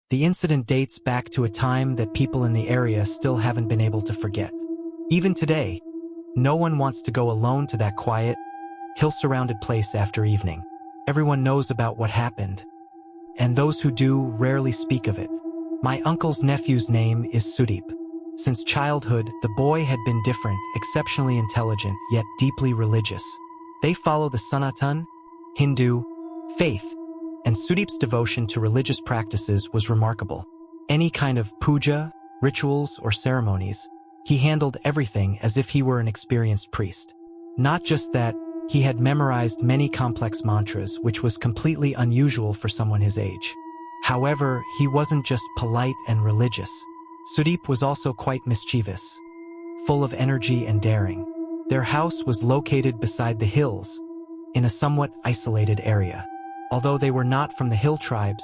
The incident dates back to a time that people in the area still haven't been able to forget. Even today, no one wants to go alone to that quiet, hill-surrounded place after evening. Everyone knows about what happened, and those who do rarely speak of it. My uncle's nephew's name is Sudeep. Since childhood, the boy had been different, exceptionally intelligent, yet deeply religious. They follow the Sanatan, Hindu, faith, and Sudeep's devotion to religious practices was remarkable. Any kind of puja, rituals, or ceremonies, he handled everything as if he were an experienced priest. Not just that, he had memorized many complex mantras, which was completely unusual for someone his age. However, he wasn't just polite and religious. Sudeep was also quite mischievous, full of energy and daring. Their house was located beside the hills, in a somewhat isolated area. Although they were not from the hill tribes,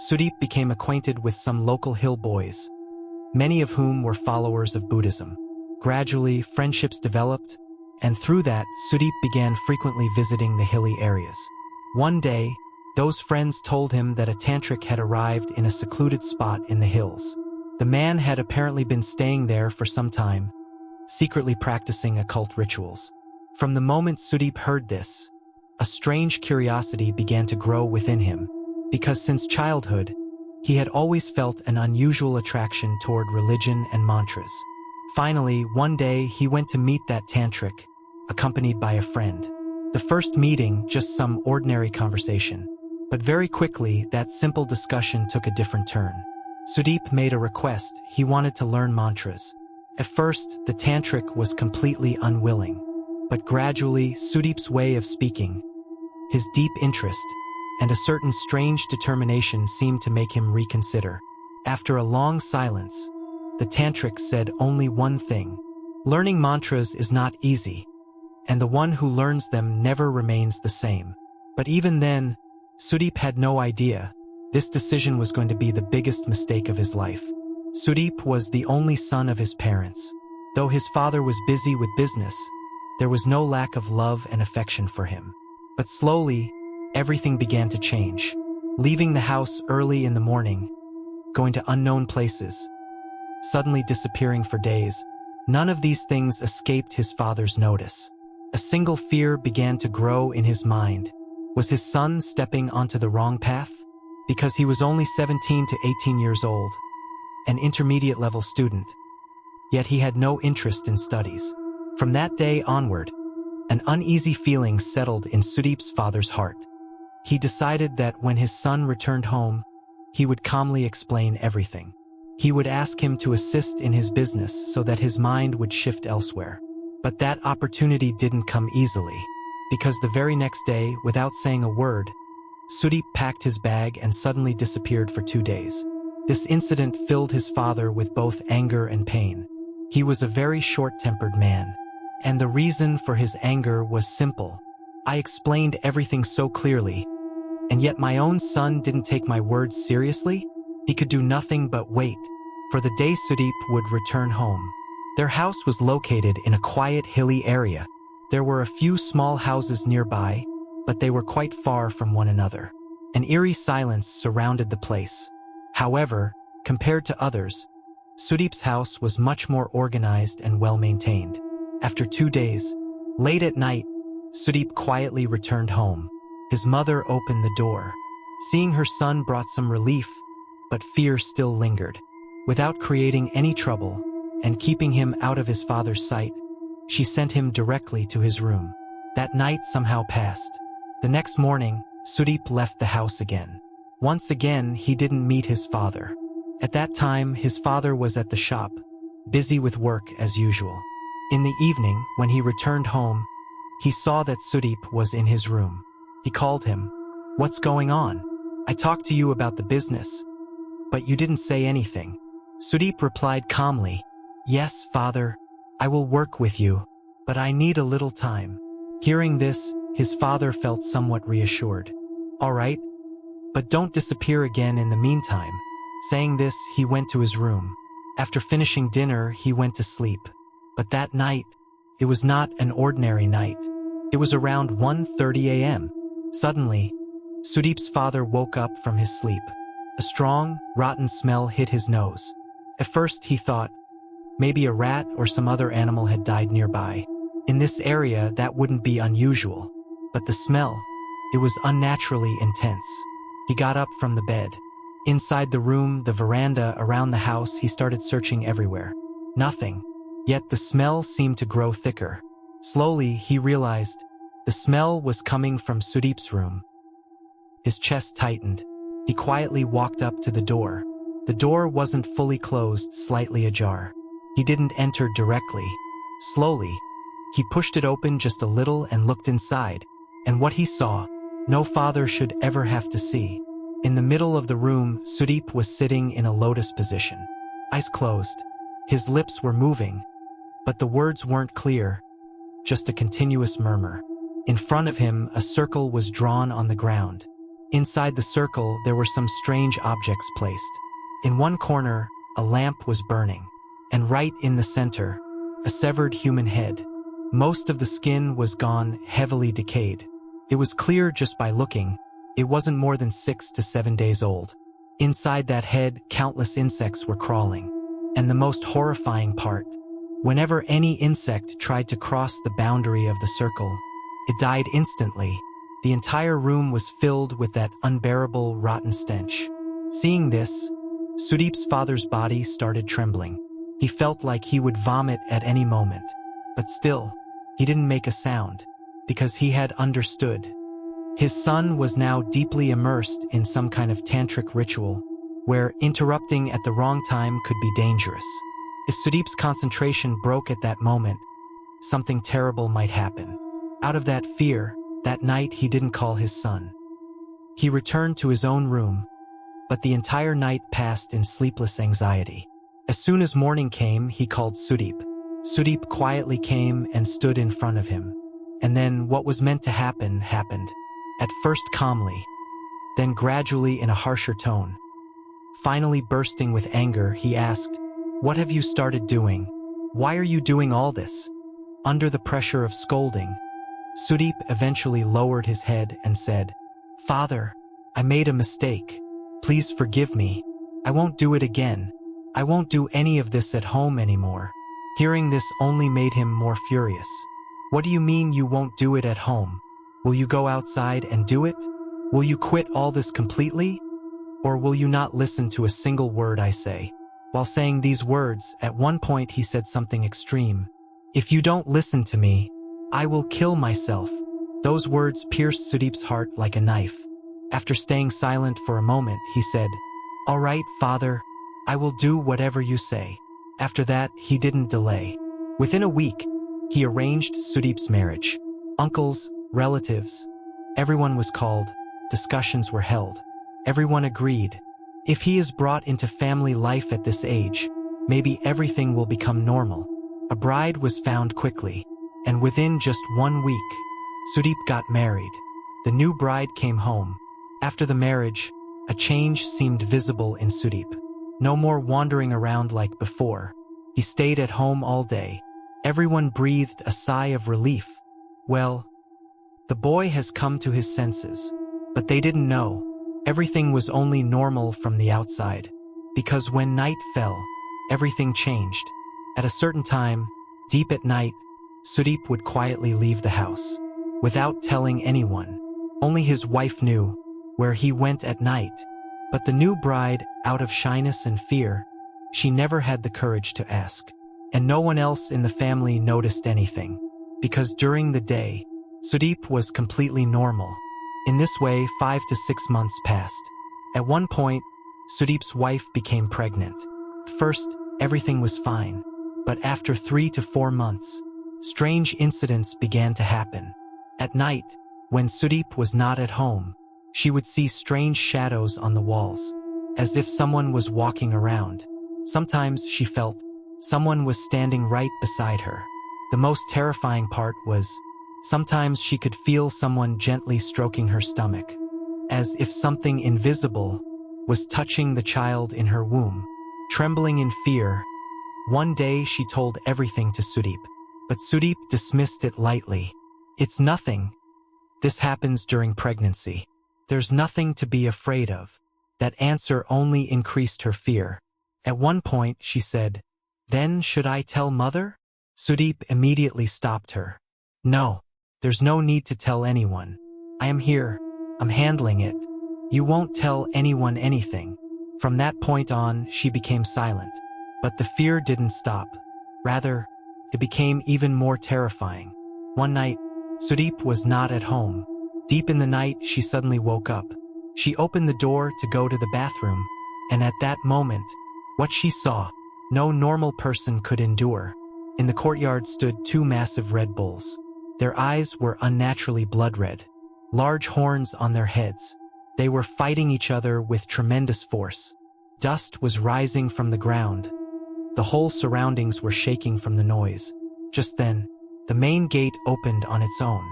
Sudeep became acquainted with some local hill boys, many of whom were followers of Buddhism. Gradually, friendships developed, and through that, Sudeep began frequently visiting the hilly areas. One day, those friends told him that a tantric had arrived in a secluded spot in the hills. The man had apparently been staying there for some time, secretly practicing occult rituals. From the moment Sudeep heard this, a strange curiosity began to grow within him, because since childhood, he had always felt an unusual attraction toward religion and mantras. Finally, one day he went to meet that tantric, accompanied by a friend. The first meeting, just some ordinary conversation. But very quickly, that simple discussion took a different turn. Sudeep made a request. He wanted to learn mantras. At first, the tantric was completely unwilling. But gradually, Sudeep's way of speaking, his deep interest, and a certain strange determination seemed to make him reconsider. After a long silence, the tantric said only one thing: learning mantras is not easy, and the one who learns them never remains the same. But even then, Sudeep had no idea this decision was going to be the biggest mistake of his life. Sudeep was the only son of his parents. Though his father was busy with business, there was no lack of love and affection for him. But slowly, everything began to change. Leaving the house early in the morning, going to unknown places, suddenly disappearing for days, none of these things escaped his father's notice. A single fear began to grow in his mind. Was his son stepping onto the wrong path? Because he was only 17 to 18 years old, an intermediate-level student, yet he had no interest in studies. From that day onward, an uneasy feeling settled in Sudeep's father's heart. He decided that when his son returned home, he would calmly explain everything. He would ask him to assist in his business so that his mind would shift elsewhere. But that opportunity didn't come easily, because the very next day, without saying a word, Sudeep packed his bag and suddenly disappeared for 2 days. This incident filled his father with both anger and pain. He was a very short-tempered man, and the reason for his anger was simple. I explained everything so clearly, and yet my own son didn't take my words seriously? He could do nothing but wait for the day Sudeep would return home. Their house was located in a quiet, hilly area. There were a few small houses nearby, but they were quite far from one another. An eerie silence surrounded the place. However, compared to others, Sudeep's house was much more organized and well-maintained. After 2 days, late at night, Sudeep quietly returned home. His mother opened the door. Seeing her son brought some relief, but fear still lingered. Without creating any trouble and keeping him out of his father's sight, she sent him directly to his room. That night somehow passed. The next morning, Sudeep left the house again. Once again, he didn't meet his father. At that time, his father was at the shop, busy with work as usual. In the evening, when he returned home, he saw that Sudeep was in his room. He called him. "What's going on? I talked to you about the business, but you didn't say anything." Sudeep replied calmly, "Yes, father, I will work with you, but I need a little time." Hearing this, his father felt somewhat reassured. "All right, but don't disappear again in the meantime." Saying this, he went to his room. After finishing dinner, he went to sleep. But that night, it was not an ordinary night. It was around 1:30 a.m. Suddenly, Sudeep's father woke up from his sleep. A strong, rotten smell hit his nose. At first he thought, maybe a rat or some other animal had died nearby. In this area, that wouldn't be unusual. But the smell, it was unnaturally intense. He got up from the bed. Inside the room, the veranda, around the house, he started searching everywhere. Nothing. Yet the smell seemed to grow thicker. Slowly, he realized the smell was coming from Sudeep's room. His chest tightened. He quietly walked up to the door. The door wasn't fully closed, slightly ajar. He didn't enter directly. Slowly, he pushed it open just a little and looked inside. And what he saw, no father should ever have to see. In the middle of the room, Sudeep was sitting in a lotus position. Eyes closed. His lips were moving, but the words weren't clear, just a continuous murmur. In front of him, a circle was drawn on the ground. Inside the circle, there were some strange objects placed. In one corner, a lamp was burning, and right in the center, a severed human head. Most of the skin was gone, heavily decayed. It was clear just by looking. It wasn't more than 6 to 7 days old. Inside that head, countless insects were crawling. And the most horrifying part, whenever any insect tried to cross the boundary of the circle, it died instantly. The entire room was filled with that unbearable, rotten stench. Seeing this, Sudeep's father's body started trembling. He felt like he would vomit at any moment. But still, he didn't make a sound, because he had understood. His son was now deeply immersed in some kind of tantric ritual, where interrupting at the wrong time could be dangerous. If Sudeep's concentration broke at that moment, something terrible might happen. Out of that fear, that night he didn't call his son. He returned to his own room, but the entire night passed in sleepless anxiety. As soon as morning came, he called Sudeep. Sudeep quietly came and stood in front of him. And then what was meant to happen, happened. At first calmly, then gradually in a harsher tone. Finally bursting with anger, he asked, "What have you started doing? Why are you doing all this?" Under the pressure of scolding, Sudeep eventually lowered his head and said, "Father, I made a mistake. Please forgive me. I won't do it again. I won't do any of this at home anymore." Hearing this only made him more furious. "What do you mean you won't do it at home? Will you go outside and do it? Will you quit all this completely? Or will you not listen to a single word I say?" While saying these words, at one point he said something extreme. "If you don't listen to me, I will kill myself." Those words pierced Sudeep's heart like a knife. After staying silent for a moment, he said, "All right, father, I will do whatever you say." After that, he didn't delay. Within a week, he arranged Sudeep's marriage. Uncles, relatives, everyone was called. Discussions were held. Everyone agreed. If he is brought into family life at this age, maybe everything will become normal. A bride was found quickly, and within just 1 week, Sudeep got married. The new bride came home. After the marriage, a change seemed visible in Sudeep. No more wandering around like before. He stayed at home all day. Everyone breathed a sigh of relief. Well, the boy has come to his senses. But they didn't know. Everything was only normal from the outside. Because when night fell, everything changed. At a certain time, deep at night, Sudeep would quietly leave the house. Without telling anyone. Only his wife knew where he went at night. But the new bride, out of shyness and fear, she never had the courage to ask. And no one else in the family noticed anything. Because during the day, Sudeep was completely normal. In this way, 5 to 6 months passed. At one point, Sudeep's wife became pregnant. First, everything was fine. But after 3 to 4 months, strange incidents began to happen. At night, when Sudeep was not at home, she would see strange shadows on the walls, as if someone was walking around. Sometimes she felt someone was standing right beside her. The most terrifying part was, sometimes she could feel someone gently stroking her stomach, as if something invisible was touching the child in her womb. Trembling in fear, one day she told everything to Sudeep, but Sudeep dismissed it lightly. "It's nothing. This happens during pregnancy. There's nothing to be afraid of." That answer only increased her fear. At one point, she said, "Then should I tell Mother?" Sudeep immediately stopped her. "No, there's no need to tell anyone. I am here. I'm handling it. You won't tell anyone anything." From that point on, she became silent. But the fear didn't stop. Rather, it became even more terrifying. One night, Sudeep was not at home. Deep in the night, she suddenly woke up. She opened the door to go to the bathroom, and at that moment, what she saw, no normal person could endure. In the courtyard stood two massive Red Bulls. Their eyes were unnaturally blood-red, large horns on their heads. They were fighting each other with tremendous force. Dust was rising from the ground. The whole surroundings were shaking from the noise. Just then, the main gate opened on its own,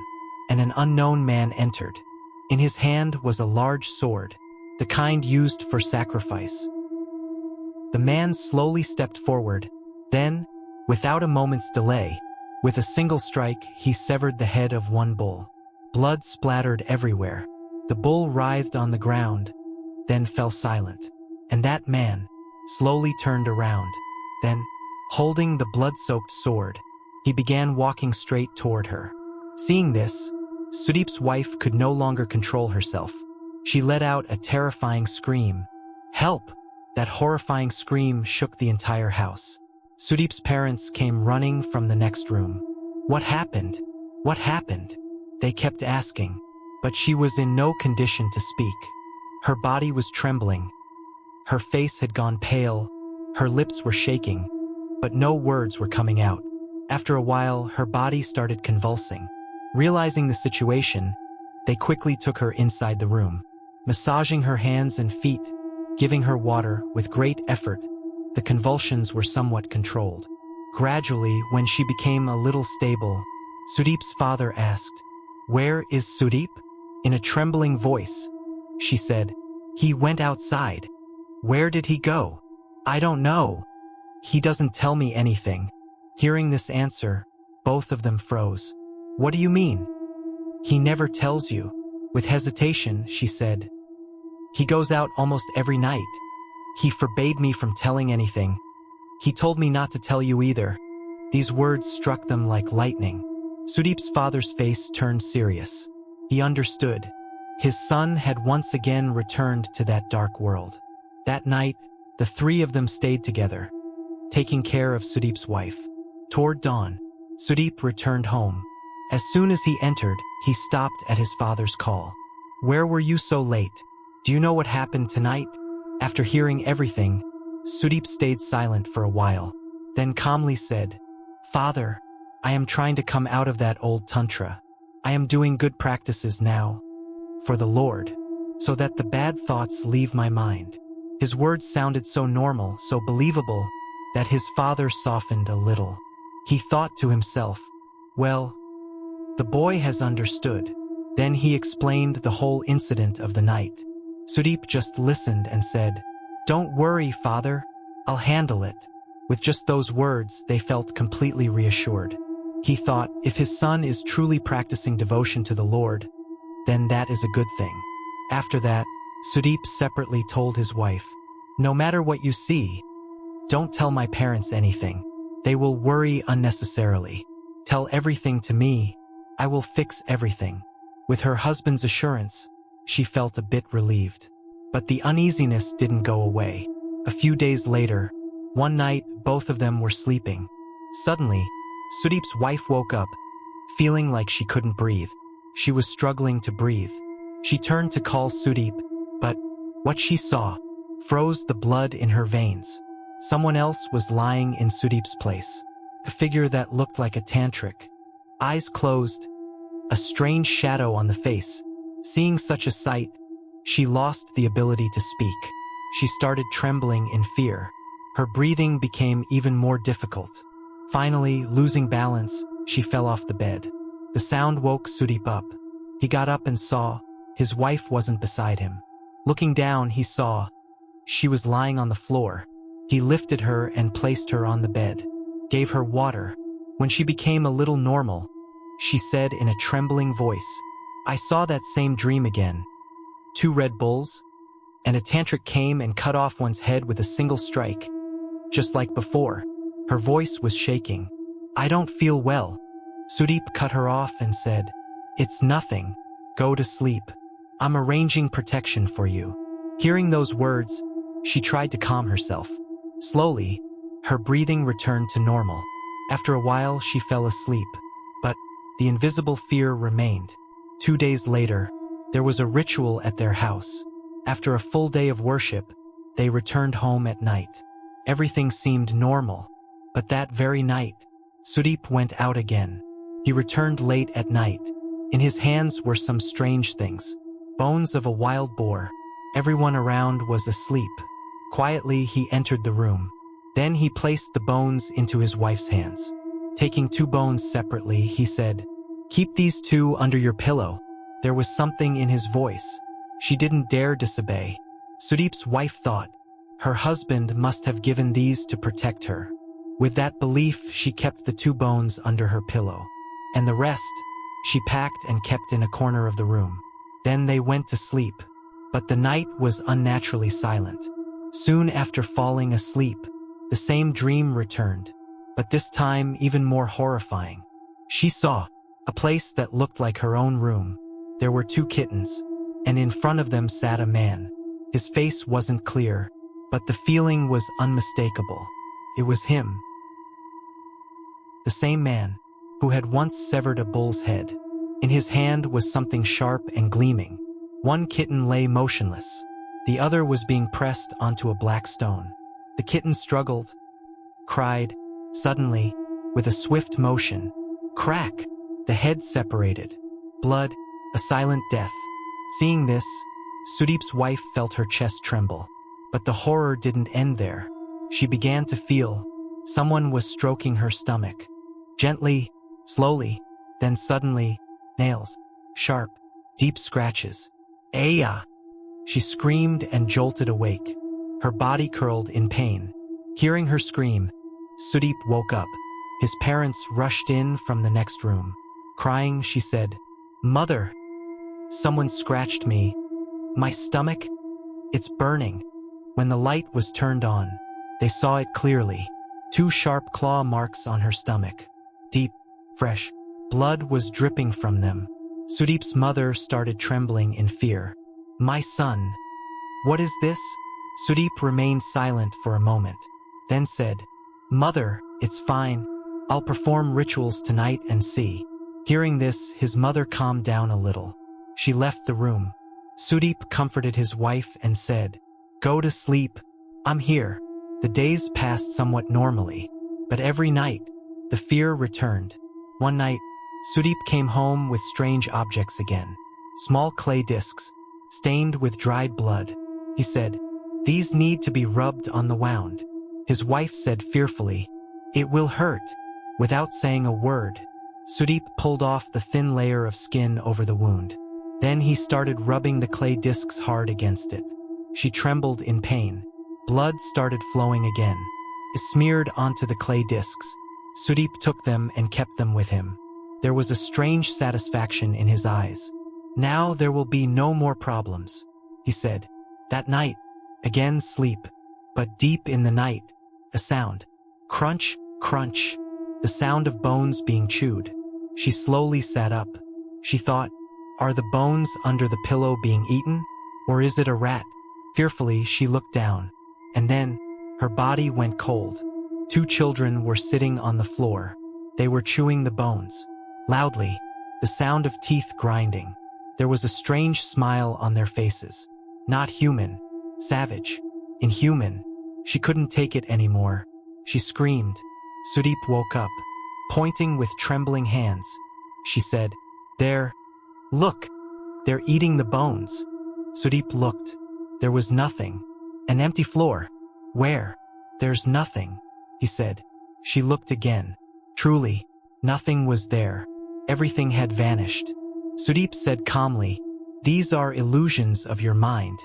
and an unknown man entered. In his hand was a large sword, the kind used for sacrifice. The man slowly stepped forward. Then, without a moment's delay, with a single strike, he severed the head of one bull. Blood splattered everywhere. The bull writhed on the ground, then fell silent. And that man slowly turned around. Then, holding the blood-soaked sword, he began walking straight toward her. Seeing this, Sudeep's wife could no longer control herself. She let out a terrifying scream. "Help!" That horrifying scream shook the entire house. Sudeep's parents came running from the next room. "What happened? What happened?" They kept asking, but she was in no condition to speak. Her body was trembling. Her face had gone pale. Her lips were shaking, but no words were coming out. After a while, her body started convulsing. Realizing the situation, they quickly took her inside the room, massaging her hands and feet, giving her water. With great effort, the convulsions were somewhat controlled. Gradually, when she became a little stable, Sudeep's father asked, "Where is Sudeep?" In a trembling voice, she said, "He went outside." "Where did he go?" "I don't know. He doesn't tell me anything." Hearing this answer, both of them froze. "What do you mean?" "He never tells you." With hesitation, she said, "He goes out almost every night. He forbade me from telling anything. He told me not to tell you either." These words struck them like lightning. Sudeep's father's face turned serious. He understood. His son had once again returned to that dark world. That night, the three of them stayed together, taking care of Sudeep's wife. Toward dawn, Sudeep returned home. As soon as he entered, he stopped at his father's call. "Where were you so late? Do you know what happened tonight?" After hearing everything, Sudeep stayed silent for a while, then calmly said, "Father, I am trying to come out of that old tantra. I am doing good practices now, for the Lord, so that the bad thoughts leave my mind." His words sounded so normal, so believable, that his father softened a little. He thought to himself, "Well, the boy has understood." Then he explained the whole incident of the night. Sudeep just listened and said, "Don't worry, father. I'll handle it." With just those words, they felt completely reassured. He thought, if his son is truly practicing devotion to the Lord, then that is a good thing. After that, Sudeep separately told his wife, "No matter what you see, don't tell my parents anything. They will worry unnecessarily. Tell everything to me. I will fix everything." With her husband's assurance, she felt a bit relieved. But the uneasiness didn't go away. A few days later, one night, both of them were sleeping. Suddenly, Sudeep's wife woke up, feeling like she couldn't breathe. She was struggling to breathe. She turned to call Sudeep, but what she saw froze the blood in her veins. Someone else was lying in Sudeep's place, a figure that looked like a tantric. Eyes closed, a strange shadow on the face. Seeing such a sight, she lost the ability to speak. She started trembling in fear. Her breathing became even more difficult. Finally, losing balance, she fell off the bed. The sound woke Sudeep up. He got up and saw his wife wasn't beside him. Looking down, he saw she was lying on the floor. He lifted her and placed her on the bed, gave her water. When she became a little normal, she said in a trembling voice, "I saw that same dream again. 2 Red Bulls? and a tantric came and cut off one's head with a single strike. Just like before, her voice was shaking. I don't feel well. Sudeep cut her off and said, It's nothing. Go to sleep. I'm arranging protection for you. Hearing those words, she tried to calm herself. Slowly, her breathing returned to normal. After a while, she fell asleep. But the invisible fear remained. 2 days later, there was a ritual at their house. After a full day of worship, they returned home at night. Everything seemed normal. But that very night, Sudeep went out again. He returned late at night. In his hands were some strange things. Bones of a wild boar. Everyone around was asleep. Quietly, he entered the room. Then he placed the bones into his wife's hands. Taking 2 bones separately, he said, Keep these 2 under your pillow. There was something in his voice. She didn't dare disobey. Sudeep's wife thought, her husband must have given these to protect her. With that belief, she kept the 2 bones under her pillow. And the rest, she packed and kept in a corner of the room. Then they went to sleep. But the night was unnaturally silent. Soon after falling asleep, the same dream returned, but this time even more horrifying. She saw a place that looked like her own room. There were 2 kittens, and in front of them sat a man. His face wasn't clear, but the feeling was unmistakable. It was him. The same man who had once severed a bull's head. In his hand was something sharp and gleaming. One kitten lay motionless. The other was being pressed onto a black stone. The kitten struggled, cried. Suddenly, with a swift motion, crack! The head separated. Blood, a silent death. Seeing this, Sudeep's wife felt her chest tremble. But the horror didn't end there. She began to feel someone was stroking her stomach. Gently, slowly, then suddenly, nails, sharp, deep scratches. Aya! She screamed and jolted awake. Her body curled in pain. Hearing her scream, Sudeep woke up. His parents rushed in from the next room. Crying, she said, Mother, someone scratched me. My stomach, it's burning. When the light was turned on, they saw it clearly. 2 sharp claw marks on her stomach. Deep, fresh, blood was dripping from them. Sudeep's mother started trembling in fear. My son, what is this? Sudeep remained silent for a moment, then said, Mother, it's fine. I'll perform rituals tonight and see. Hearing this, his mother calmed down a little. She left the room. Sudeep comforted his wife and said, Go to sleep. I'm here. The days passed somewhat normally, but every night, the fear returned. One night, Sudeep came home with strange objects again. Small clay discs, stained with dried blood. He said, These need to be rubbed on the wound. His wife said fearfully, It will hurt. Without saying a word, Sudeep pulled off the thin layer of skin over the wound. Then he started rubbing the clay discs hard against it. She trembled in pain. Blood started flowing again. It smeared onto the clay discs. Sudeep took them and kept them with him. There was a strange satisfaction in his eyes. Now there will be no more problems, he said. That night, again sleep. But deep in the night, a sound. Crunch, crunch. The sound of bones being chewed. She slowly sat up. She thought, Are the bones under the pillow being eaten? Or is it a rat? Fearfully, she looked down. And then, her body went cold. 2 children were sitting on the floor. They were chewing the bones. Loudly, the sound of teeth grinding. There was a strange smile on their faces. Not human. Savage. Inhuman. She couldn't take it anymore. She screamed. Sudeep woke up. Pointing with trembling hands, she said, There. Look. They're eating the bones. Sudeep looked. There was nothing. An empty floor. Where? There's nothing, he said. She looked again. Truly, nothing was there. Everything had vanished. Sudeep said calmly, These are illusions of your mind.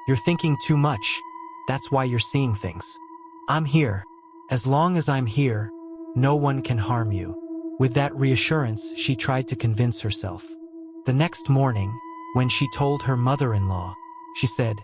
You're thinking too much. That's why you're seeing things. I'm here. As long as I'm here, no one can harm you. With that reassurance, she tried to convince herself. The next morning, when she told her mother-in-law, she said,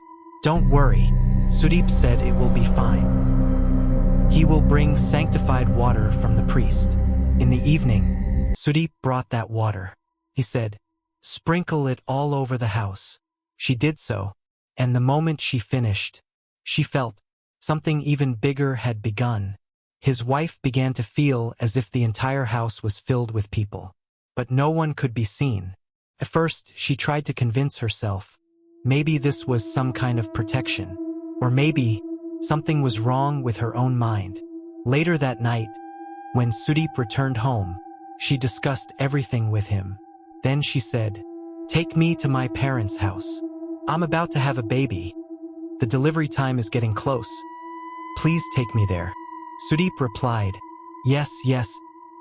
"Don't worry," Sudeep said, "it will be fine. He will bring sanctified water from the priest." In the evening, Sudeep brought that water. He said, "Sprinkle it all over the house." She did so, and the moment she finished, she felt something even bigger had begun. His wife began to feel as if the entire house was filled with people, but no one could be seen. At first, she tried to convince herself, maybe this was some kind of protection, or maybe something was wrong with her own mind. Later that night, when Sudeep returned home, she discussed everything with him. Then she said, "Take me to my parents' house. I'm about to have a baby. The delivery time is getting close. Please take me there." Sudeep replied, "Yes, yes,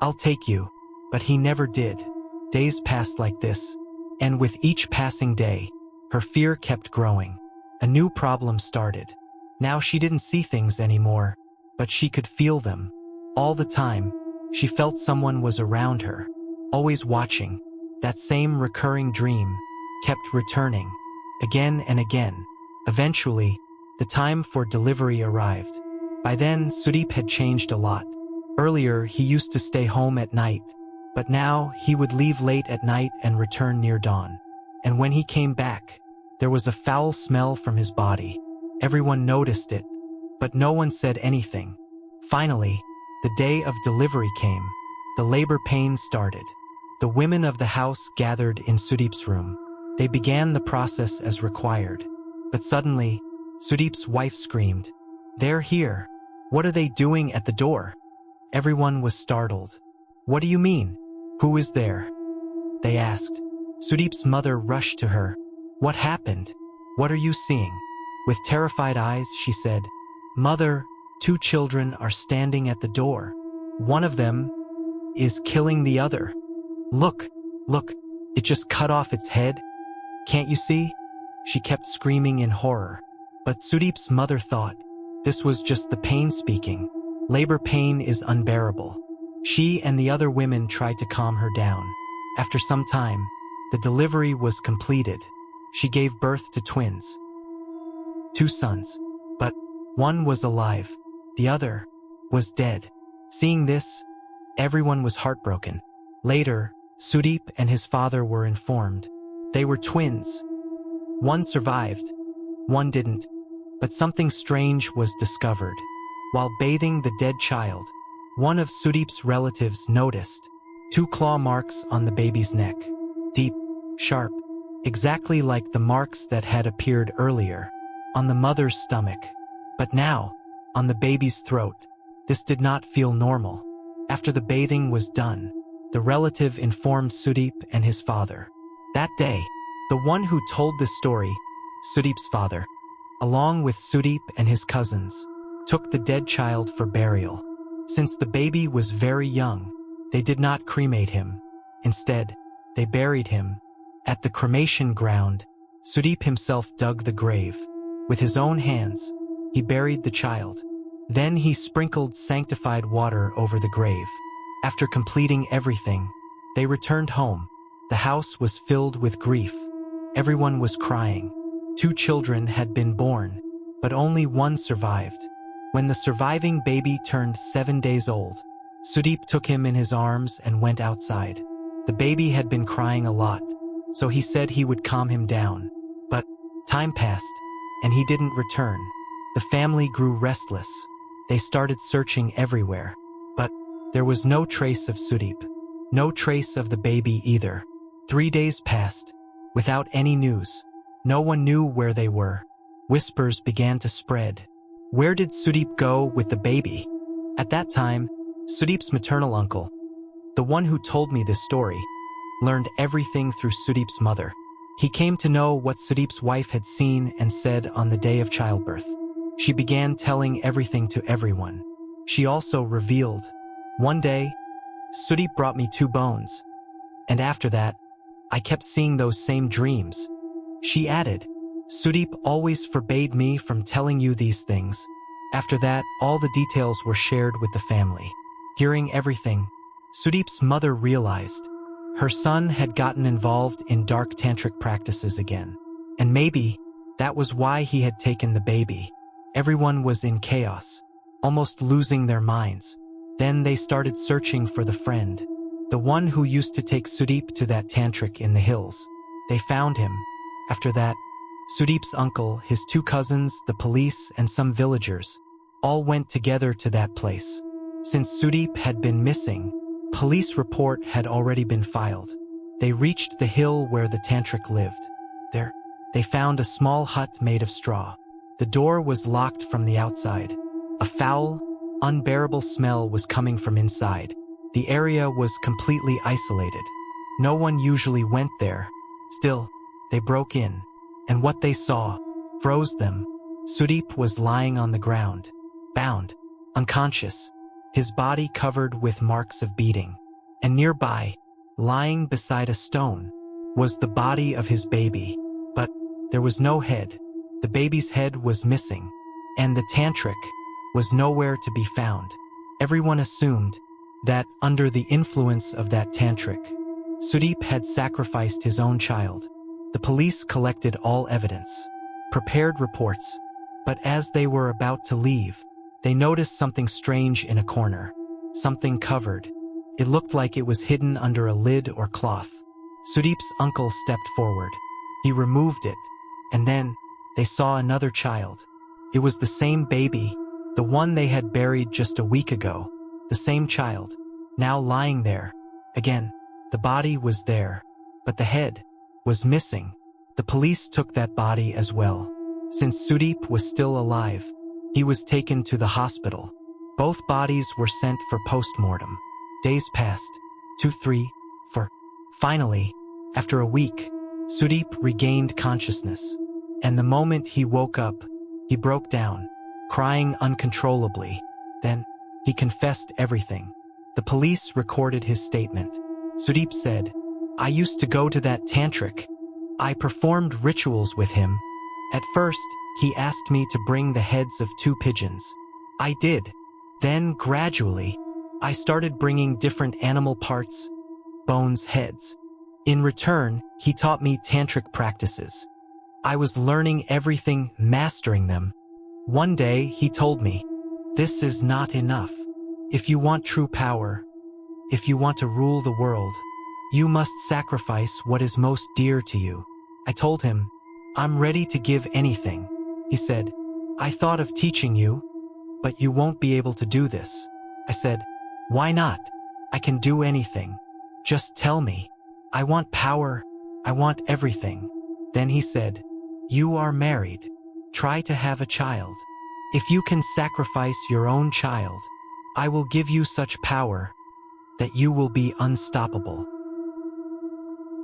I'll take you." But he never did. Days passed like this, and with each passing day, her fear kept growing. A new problem started. Now she didn't see things anymore, but she could feel them. All the time, she felt someone was around her, always watching. That same recurring dream kept returning, again and again. Eventually, the time for delivery arrived. By then, Sudeep had changed a lot. Earlier, he used to stay home at night, but now he would leave late at night and return near dawn. And when he came back, there was a foul smell from his body. Everyone noticed it, but no one said anything. Finally, the day of delivery came. The labor pains started. The women of the house gathered in Sudeep's room. They began the process as required. But suddenly, Sudeep's wife screamed, "They're here. What are they doing at the door?" Everyone was startled. "What do you mean? Who is there?" they asked. Sudeep's mother rushed to her. "What happened? What are you seeing?" With terrified eyes, she said, "Mother, 2 children are standing at the door. One of them is killing the other. Look, look, it just cut off its head. Can't you see?" She kept screaming in horror. But Sudeep's mother thought, this was just the pain speaking. Labor pain is unbearable. She and the other women tried to calm her down. After some time, the delivery was completed. She gave birth to twins, 2 sons. But one was alive, the other was dead. Seeing this, everyone was heartbroken. Later, Sudeep and his father were informed. They were twins. One survived, one didn't. But something strange was discovered. While bathing the dead child, one of Sudeep's relatives noticed 2 claw marks on the baby's neck. Deep, sharp, exactly like the marks that had appeared earlier on the mother's stomach. But now, on the baby's throat. This did not feel normal. After the bathing was done, the relative informed Sudeep and his father. That day, the one who told the story, Sudeep's father, along with Sudeep and his cousins, took the dead child for burial. Since the baby was very young, they did not cremate him. Instead, they buried him. At the cremation ground, Sudeep himself dug the grave. With his own hands, he buried the child. Then he sprinkled sanctified water over the grave. After completing everything, they returned home. The house was filled with grief. Everyone was crying. 2 children had been born, but only one survived. When the surviving baby turned 7 days old, Sudeep took him in his arms and went outside. The baby had been crying a lot, so he said he would calm him down. But time passed, and he didn't return. The family grew restless. They started searching everywhere, but there was no trace of Sudeep. No trace of the baby either. 3 days passed, without any news. No one knew where they were. Whispers began to spread. Where did Sudeep go with the baby? At that time, Sudeep's maternal uncle, the one who told me this story, learned everything through Sudeep's mother. He came to know what Sudeep's wife had seen and said on the day of childbirth. She began telling everything to everyone. She also revealed, one day, Sudeep brought me 2 bones. And after that, I kept seeing those same dreams. She added, Sudeep always forbade me from telling you these things. After that, all the details were shared with the family. Hearing everything, Sudeep's mother realized her son had gotten involved in dark tantric practices again. And maybe That was why he had taken the baby. Everyone was in chaos, almost losing their minds. Then they started searching for the friend, the one who used to take Sudeep to that tantric in the hills. They found him. After that, Sudeep's uncle, his 2 cousins, the police, and some villagers all went together to that place. Since Sudeep had been missing, police report had already been filed. They reached the hill where the tantric lived. There, they found a small hut made of straw. The door was locked from the outside. A foul, unbearable smell was coming from inside. The area was completely isolated. No one usually went there. Still, they broke in, and what they saw froze them. Sudeep was lying on the ground, bound, unconscious, his body covered with marks of beating. And nearby, lying beside a stone, was the body of his baby. But there was no head. The baby's head was missing, and the tantric was nowhere to be found. Everyone assumed that under the influence of that tantric, Sudeep had sacrificed his own child. The police collected all evidence, prepared reports, but as they were about to leave, they noticed something strange in a corner, something covered. It looked like it was hidden under a lid or cloth. Sudeep's uncle stepped forward. He removed it, and then they saw another child. It was the same baby, the one they had buried just a week ago. The same child, now lying there. Again, the body was there, but the head was missing. The police took that body as well. Since Sudeep was still alive, he was taken to the hospital. Both bodies were sent for post-mortem. Days passed, 2, 3, 4. Finally, after a week, Sudeep regained consciousness. And the moment he woke up, he broke down, crying uncontrollably. Then, he confessed everything. The police recorded his statement. Sudeep said, "I used to go to that tantric. I performed rituals with him. At first, he asked me to bring the heads of 2 pigeons. I did. Then, gradually, I started bringing different animal parts, bones, heads. In return, he taught me tantric practices. I was learning everything, mastering them. One day, he told me, 'This is not enough. If you want true power, if you want to rule the world, you must sacrifice what is most dear to you.' I told him, 'I'm ready to give anything.' He said, 'I thought of teaching you, but you won't be able to do this.' I said, 'Why not? I can do anything. Just tell me. I want power. I want everything.' Then he said, 'You are married. Try to have a child. If you can sacrifice your own child, I will give you such power that you will be unstoppable.'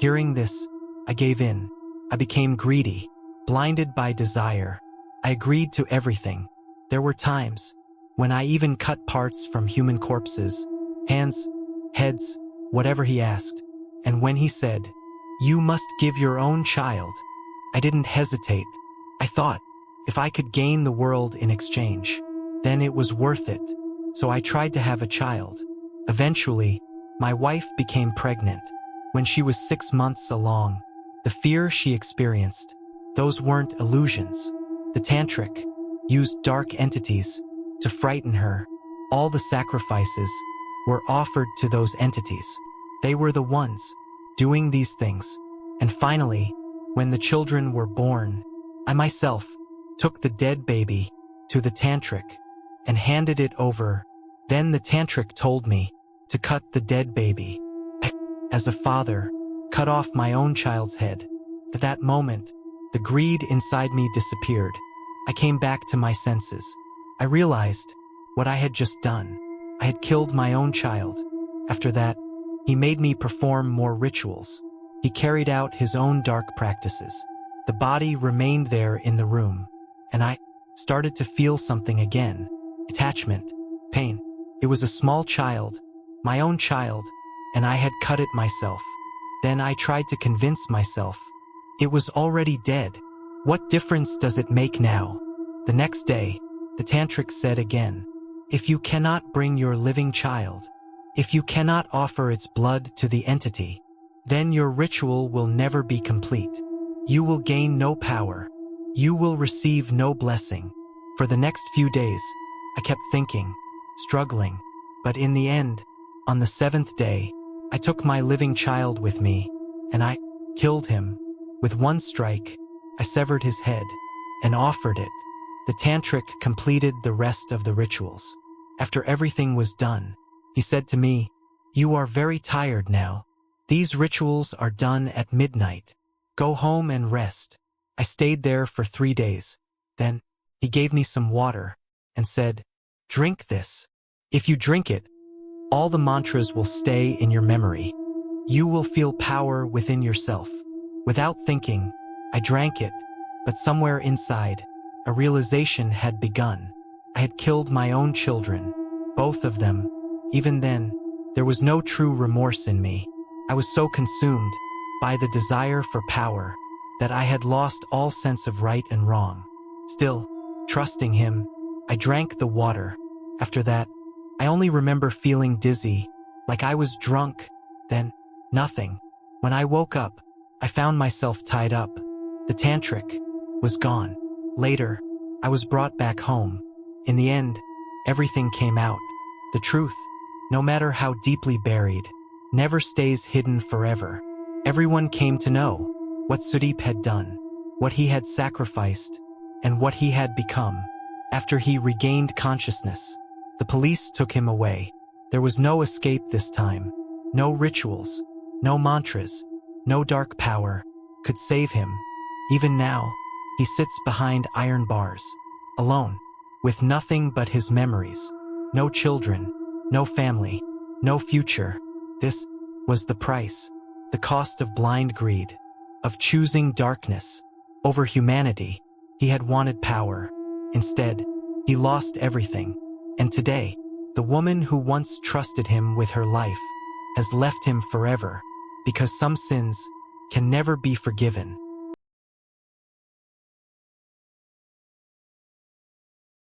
Hearing this, I gave in. I became greedy, blinded by desire. I agreed to everything. There were times when I even cut parts from human corpses, hands, heads, whatever he asked. And when he said, 'You must give your own child,' I didn't hesitate. I thought, if I could gain the world in exchange, then it was worth it. So I tried to have a child. Eventually, my wife became pregnant. When she was 6 months along, the fear she experienced, those weren't illusions. The tantric used dark entities to frighten her. All the sacrifices were offered to those entities. They were the ones doing these things. And finally, when the children were born, I myself took the dead baby to the tantric and handed it over. Then the tantric told me to cut the dead baby. As a father, cut off my own child's head. At that moment, the greed inside me disappeared. I came back to my senses. I realized what I had just done. I had killed my own child. After that, he made me perform more rituals. He carried out his own dark practices. The body remained there in the room, and I started to feel something again. Attachment, pain. It was a small child, my own child, and I had cut it myself. Then I tried to convince myself. It was already dead. What difference does it make now? The next day, the tantric said again, "If you cannot bring your living child, if you cannot offer its blood to the entity, then your ritual will never be complete. You will gain no power. you will receive no blessing. For the next few days, I kept thinking, struggling, but in the end, on the 7th day, I took my living child with me, and I killed him. With one strike, I severed his head and offered it. The tantric completed the rest of the rituals. After everything was done, he said to me, "You are very tired now. These rituals are done at midnight. Go home and rest." I stayed there for 3 days. Then, he gave me some water and said, "Drink this. If you drink it, all the mantras will stay in your memory. You will feel power within yourself." Without thinking, I drank it, but somewhere inside, a realization had begun. I had killed my own children, both of them. Even then, there was no true remorse in me. I was so consumed by the desire for power that I had lost all sense of right and wrong. Still, trusting him, I drank the water. After that, I only remember feeling dizzy, like I was drunk, then nothing. When I woke up, I found myself tied up. The tantric was gone. Later, I was brought back home. In the end, everything came out. The truth, no matter how deeply buried, never stays hidden forever. Everyone came to know what Sudeep had done, what he had sacrificed, and what he had become. After he regained consciousness, the police took him away. There was no escape this time. No rituals, no mantras, no dark power could save him. Even now, he sits behind iron bars, alone, with nothing but his memories. No children, no family, no future. This was the price, the cost of blind greed, of choosing darkness over humanity. He had wanted power. Instead, he lost everything. And today, the woman who once trusted him with her life has left him forever, because some sins can never be forgiven.